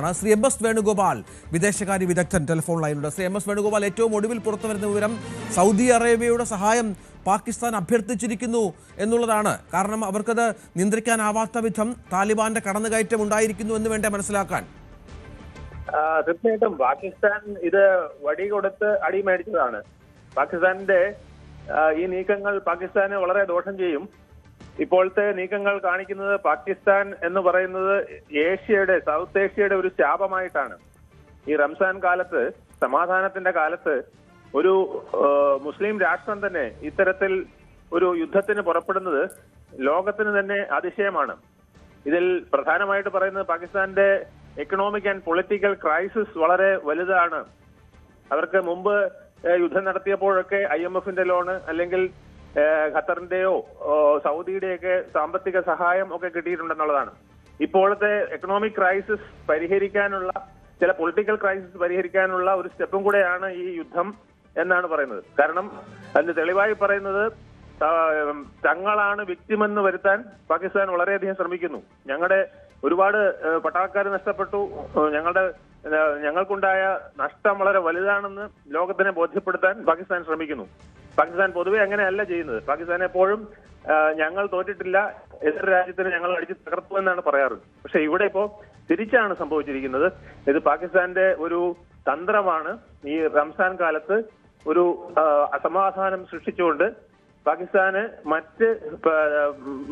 എന്നുള്ളതാണ്. Shri M S Venugopal വിദേശകാര്യ വിദഗ്ധൻ ടെലിഫോൺ ലൈനിലുണ്ട്. ശ്രീ എം എസ് വേണുഗോപാൽ, ഏറ്റവും ഒടുവിൽ പുറത്തുവരുന്ന വിവരം സൗദി അറേബ്യയുടെ സഹായം പാകിസ്ഥാൻ അഭ്യർത്ഥിച്ചിരിക്കുന്നു എന്നുള്ളതാണ്. കാരണം അവർക്കത് നിയന്ത്രിക്കാനാവാത്ത വിധം താലിബാന്റെ കടന്നുകയറ്റം ഉണ്ടായിരിക്കുന്നു എന്ന് വേണ്ടേ മനസ്സിലാക്കാൻ? തീർച്ചയായിട്ടും പാകിസ്ഥാൻ ഇത് വടി കൊടുത്ത് അടിമേടിച്ചതാണ്. പാകിസ്ഥാന്റെ ഈ നീക്കങ്ങൾ പാകിസ്ഥാന് വളരെ ദോഷം ചെയ്യും. ഇപ്പോഴത്തെ നീക്കങ്ങൾ കാണിക്കുന്നത് പാകിസ്ഥാൻ എന്ന് പറയുന്നത് സൗത്ത് ഏഷ്യയുടെ ഒരു ശാപമായിട്ടാണ്. ഈ റംസാൻ കാലത്ത്, സമാധാനത്തിന്റെ കാലത്ത് ഒരു മുസ്ലിം രാഷ്ട്രം തന്നെ ഇത്തരത്തിൽ ഒരു യുദ്ധത്തിന് പുറപ്പെടുന്നത് ലോകത്തിന് തന്നെ അതിശയമാണ്. ഇതിൽ പ്രധാനമായിട്ട് പറയുന്നത് പാകിസ്ഥാന്റെ എക്കണോമിക് ആൻഡ് പൊളിറ്റിക്കൽ ക്രൈസിസ് വളരെ വലുതാണ്. അവർക്ക് മുമ്പ് യുദ്ധം നടത്തിയപ്പോഴൊക്കെ IMFന്റെ ലോണ് അല്ലെങ്കിൽ ഖത്തറിന്റെയോ സൗദിയുടെയൊക്കെ സാമ്പത്തിക സഹായം ഒക്കെ കിട്ടിയിട്ടുണ്ടെന്നുള്ളതാണ്. ഇപ്പോഴത്തെ എക്കണോമിക് ക്രൈസിസ് പരിഹരിക്കാനുള്ള, ചില പൊളിറ്റിക്കൽ ക്രൈസിസ് പരിഹരിക്കാനുള്ള ഒരു സ്റ്റെപ്പും കൂടെയാണ് ഈ യുദ്ധം എന്നാണ് പറയുന്നത്. കാരണം അതിന് തെളിവായി പറയുന്നത് തങ്ങളാണ് വിക്ടിമെന്ന് വരുത്താൻ പാകിസ്ഥാൻ വളരെയധികം ശ്രമിക്കുന്നു. ഞങ്ങളുടെ ഒരുപാട് പട്ടാളക്കാർ നഷ്ടപ്പെട്ടു, ഞങ്ങൾക്കുണ്ടായ നഷ്ടം വളരെ വലുതാണെന്ന് ലോകത്തിനെ ബോധ്യപ്പെടുത്താൻ പാകിസ്ഥാൻ ശ്രമിക്കുന്നു. പാകിസ്ഥാൻ പൊതുവെ അങ്ങനെയല്ല ചെയ്യുന്നത്. പാകിസ്ഥാൻ എപ്പോഴും ഞങ്ങൾ തോറ്റിട്ടില്ല, എതിർ രാജ്യത്തിന് ഞങ്ങൾ അടിച്ച് തകർത്തു എന്നാണ് പറയാറ്. പക്ഷെ ഇവിടെ ഇപ്പോ തിരിച്ചാണ് സംഭവിച്ചിരിക്കുന്നത്. ഇത് പാകിസ്ഥാന്റെ ഒരു തന്ത്രമാണ്. ഈ റംസാൻ കാലത്ത് ഒരു അസമാധാനം സൃഷ്ടിച്ചുകൊണ്ട് പാകിസ്ഥാന് മറ്റ്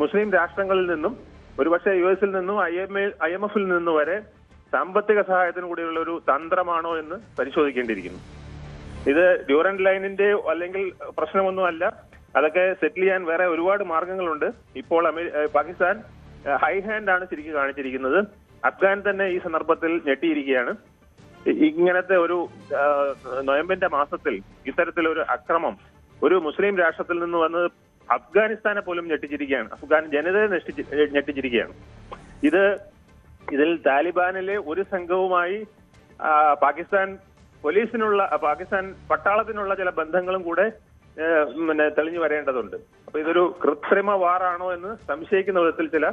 മുസ്ലിം രാഷ്ട്രങ്ങളിൽ നിന്നും, ഒരുപക്ഷെ US നിന്നും IMFൽ നിന്നും വരെ സാമ്പത്തിക സഹായത്തിന് കൂടിയുള്ള ഒരു തന്ത്രമാണോ എന്ന് പരിശോധിക്കേണ്ടിയിരിക്കുന്നു. ഇത് ഡ്യൂറന്റ് ലൈനിന്റെ അല്ലെങ്കിൽ പ്രശ്നമൊന്നുമല്ല. അതൊക്കെ സെറ്റിൽ ചെയ്യാൻ വേറെ ഒരുപാട് മാർഗങ്ങളുണ്ട്. ഇപ്പോൾ പാകിസ്ഥാൻ ഹൈ ഹാൻഡ് ആണ് ശരിക്കും കാണിച്ചിരിക്കുന്നത്. അഫ്ഗാൻ തന്നെ ഈ സന്ദർഭത്തിൽ ഞെട്ടിയിരിക്കുകയാണ്. ഇങ്ങനത്തെ ഒരു നവംബറിന്റെ മാസത്തിൽ ഇത്തരത്തിലൊരു അക്രമം ഒരു മുസ്ലിം രാഷ്ട്രത്തിൽ നിന്ന് വന്നത് അഫ്ഗാനിസ്ഥാനെ പോലും ഞെട്ടിച്ചിരിക്കുകയാണ്. അഫ്ഗാൻ ജനതയെ ഞെട്ടിച്ചിരിക്കുകയാണ്. ഇതിൽ താലിബാനിലെ ഒരു സംഘവുമായി പാകിസ്ഥാൻ പട്ടാളത്തിനുള്ള ചില ബന്ധങ്ങളും കൂടെ തെളിഞ്ഞു വരേണ്ടതുണ്ട്. അപ്പൊ ഇതൊരു കൃത്രിമ വാറാണോ എന്ന് സംശയിക്കുന്ന വിധത്തിൽ ചില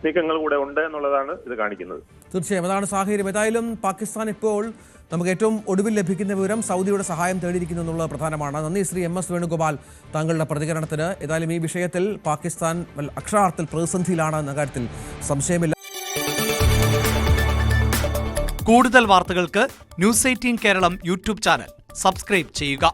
നീക്കങ്ങൾ കൂടെ ഉണ്ട് എന്നുള്ളതാണ് ഇത് കാണിക്കുന്നത്. തീർച്ചയായും അതാണ് സാഹചര്യം. ഏതായാലും പാകിസ്ഥാൻ ഇപ്പോൾ നമുക്ക് ഏറ്റവും ഒടുവിൽ ലഭിക്കുന്ന വിവരം സൗദിയുടെ സഹായം തേടിയിരിക്കുന്നു എന്നുള്ളത് പ്രധാനമാണ്. നന്ദി ശ്രീ എം എസ് വേണുഗോപാൽ താങ്കളുടെ പ്രതികരണത്തിന്. ഏതായാലും ഈ വിഷയത്തിൽ പാകിസ്ഥാൻ അക്ഷരാർത്ഥത്തിൽ പ്രതിസന്ധിയിലാണ് എന്ന കാര്യത്തിൽ സംശയമില്ല. കൂടുതൽ വാർത്തകൾക്ക് News 18 Keralam YouTube channel subscribe ചെയ്യുക.